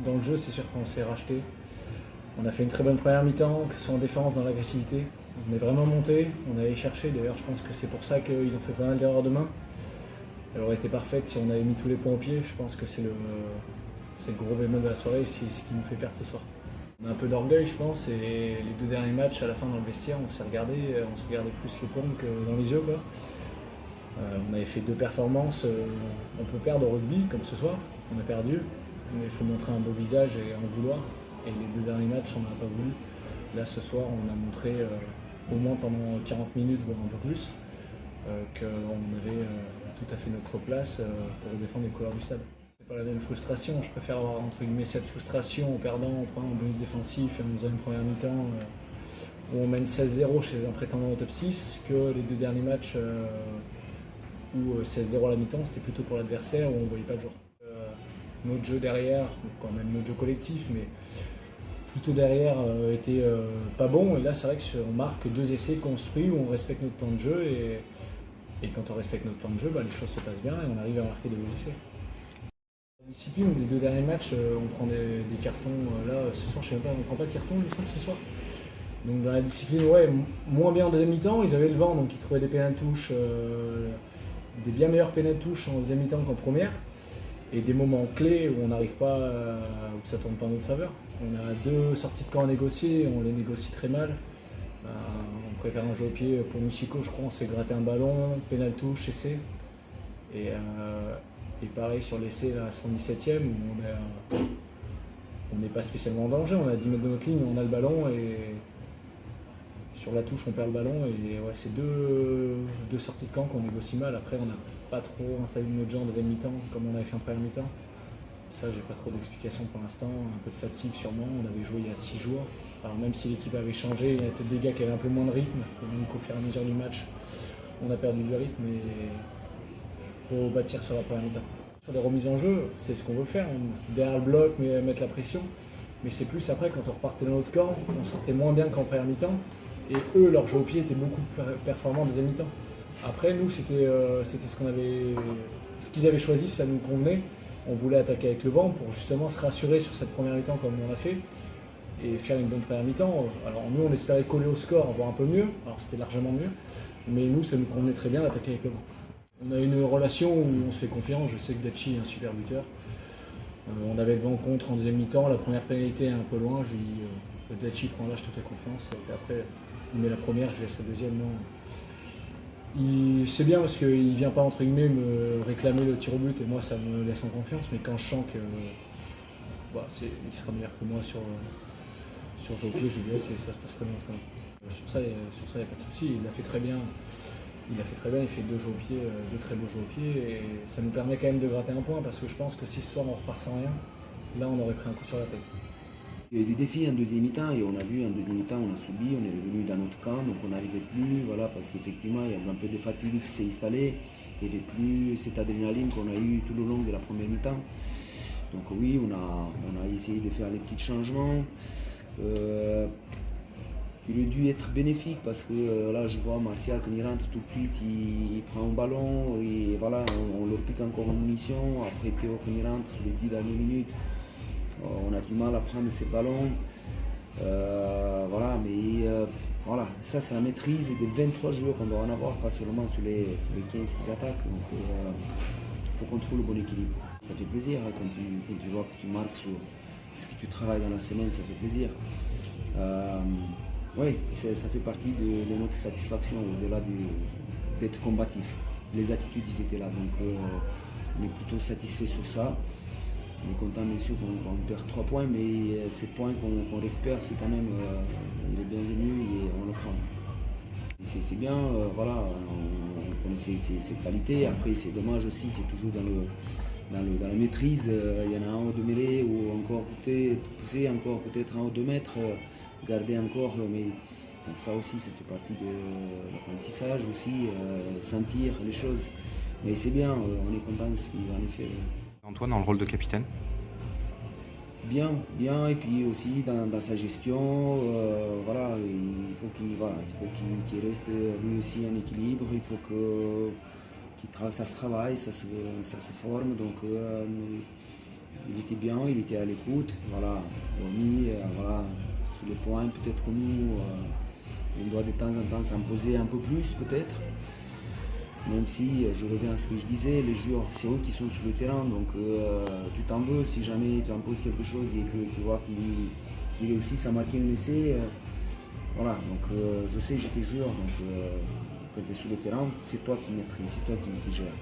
dans le jeu, c'est sûr qu'on s'est racheté. On a fait une très bonne première mi-temps, que ce soit en défense, dans l'agressivité. On est vraiment monté, on allait chercher. D'ailleurs, je pense que c'est pour ça qu'ils ont fait pas mal d'erreurs de main. Elle aurait été parfaite si on avait mis tous les points au pied. Je pense que c'est le gros bémol de la soirée, c'est ce qui nous fait perdre ce soir. On a un peu d'orgueil, je pense, et les deux derniers matchs, à la fin dans le vestiaire, on se regardait plus les paumes que dans les yeux, quoi. On avait fait deux performances, on peut perdre au rugby, comme ce soir, on a perdu, mais il faut montrer un beau visage et en vouloir. Et les deux derniers matchs, on n'a pas voulu. Là, ce soir, on a montré au moins pendant 40 minutes, voire un peu plus, qu'on avait tout à fait notre place pour défendre les couleurs du stade. C'est pas la même frustration, je préfère avoir entre guillemets cette frustration en perdant, en prenant un bonus défensif et en faisant une première mi-temps où on mène 16-0 chez un prétendant au top 6 que les deux derniers matchs où 16-0 à la mi-temps, c'était plutôt pour l'adversaire où on ne voyait pas le jour. Notre jeu derrière, quand même notre jeu collectif, mais plutôt derrière était pas bon. Et là, c'est vrai qu'on marque deux essais construits où on respecte notre plan de jeu. Et quand on respecte notre plan de jeu, les choses se passent bien et on arrive à marquer des beaux essais. La discipline, les deux derniers matchs, on prend des cartons. Là, ce soir, je sais même pas, on ne prend pas de carton, il me semble, ce soir. Donc dans la discipline, ouais, moins bien en deuxième mi-temps, ils avaient le vent, donc ils trouvaient des pénales touches, des bien meilleures pénales touches en deuxième mi-temps qu'en première. Et des moments clés où on n'arrive pas, où ça tourne pas en notre faveur. On a deux sorties de camp à négocier, on les négocie très mal. On prépare un jeu au pied pour Michiko, je crois, on se fait gratter un ballon, pénal touche, essai. Et pareil sur l'essai à son 17ème, où on n'est pas spécialement en danger, on est à 10 mètres de notre ligne, on a le ballon et sur la touche on perd le ballon. Et ouais, c'est deux sorties de camp qu'on négocie mal. Après on n'a pas trop installé notre jeu en deuxième mi-temps comme on avait fait en première mi-temps. Ça, j'ai pas trop d'explications pour l'instant. Un peu de fatigue sûrement. On avait joué il y a 6 jours. Alors même si l'équipe avait changé, il y a peut-être des gars qui avaient un peu moins de rythme. Et donc au fur et à mesure du match, on a perdu du rythme et il faut bâtir sur la première mi-temps. Sur les remises en jeu, c'est ce qu'on veut faire. Derrière le bloc, mais mettre la pression. Mais c'est plus après, quand on repartait dans notre camp, on sortait moins bien qu'en première mi-temps. Et eux, leur jeu au pied était beaucoup plus performant en deuxième mi-temps. Après, nous, c'était ce qu'ils avaient choisi, ça nous convenait. On voulait attaquer avec le vent pour justement se rassurer sur cette première mi-temps comme on l'a fait et faire une bonne première mi-temps. Alors nous, on espérait coller au score, voir un peu mieux. Alors c'était largement mieux. Mais nous, ça nous convenait très bien d'attaquer avec le vent. On a une relation où on se fait confiance. Je sais que Dachi est un super buteur. On avait le vent contre en deuxième mi-temps. La première pénalité est un peu loin. Je lui dis Dachi, prends là, je te fais confiance. Et après, il met la première, je lui laisse la deuxième. Non. C'est bien parce qu'il ne vient pas entre guillemets me réclamer le tir au but et moi ça me laisse en confiance, mais quand je sens que il sera meilleur que moi sur jeu au pied, je lui laisse et ça se passe très bien entre nous. Sur ça, il n'y a pas de souci, il a fait très bien. Il fait deux jeux au pied, deux très beaux jeux au pied et ça nous permet quand même de gratter un point parce que je pense que si ce soir on repart sans rien, là on aurait pris un coup sur la tête. Il y a eu des défis en deuxième mi-temps et on a vu en deuxième mi-temps, on a subi, on est revenu dans notre camp, donc on n'arrivait plus, voilà, parce qu'effectivement il y avait un peu de fatigue qui s'est installée, il n'y avait plus cette adrénaline qu'on a eu tout le long de la première mi-temps. Donc oui, on a essayé de faire les petits changements. Il a dû être bénéfique parce que là je vois Martial quand il rentre tout de suite, il prend un ballon et voilà, on leur pique encore en munition. Après Théo quand il rentre sur les 10 dernières minutes, on a du mal à prendre ces ballons. Voilà, mais voilà, ça c'est la maîtrise des 23 joueurs qu'on doit en avoir, pas seulement sur les 15 qui attaquent. Donc il faut qu'on trouve le bon équilibre. Ça fait plaisir hein, quand tu vois que tu marques sur ce que tu travailles dans la semaine, ça fait plaisir. Oui, ça fait partie de notre satisfaction au-delà d'être combatif. Les attitudes ils étaient là, donc on est plutôt satisfait sur ça. On est content bien sûr qu'on perd 3 points, mais ces points qu'on récupère, c'est quand même les bienvenus et on le prend. C'est bien, voilà, on connaît ses qualités. Après, c'est dommage aussi, c'est toujours dans la maîtrise. Il y en a un haut de mêlée ou encore pousser encore peut-être en haut de mètres, garder encore, mais donc ça aussi, ça fait partie de l'apprentissage aussi, sentir les choses. Mais c'est bien, on est content de ce qu'il en est fait. Antoine, dans le rôle de capitaine? Bien, et puis aussi dans sa gestion, voilà, il faut qu'il reste lui aussi en équilibre, il faut ça se travaille, ça se forme, donc il était bien, il était à l'écoute. Voilà, Romy, voilà, sur le point, peut-être que nous, on doit de temps en temps s'imposer un peu plus, peut-être. Même si, je reviens à ce que je disais, les joueurs, c'est eux qui sont sur le terrain, donc tu t'en veux si jamais tu imposes quelque chose et que tu vois qu'il réussit à marquer un essai. Voilà, donc je sais que j'étais joueur, donc quand tu es sur le terrain, c'est toi qui maîtrises, c'est toi qui gères.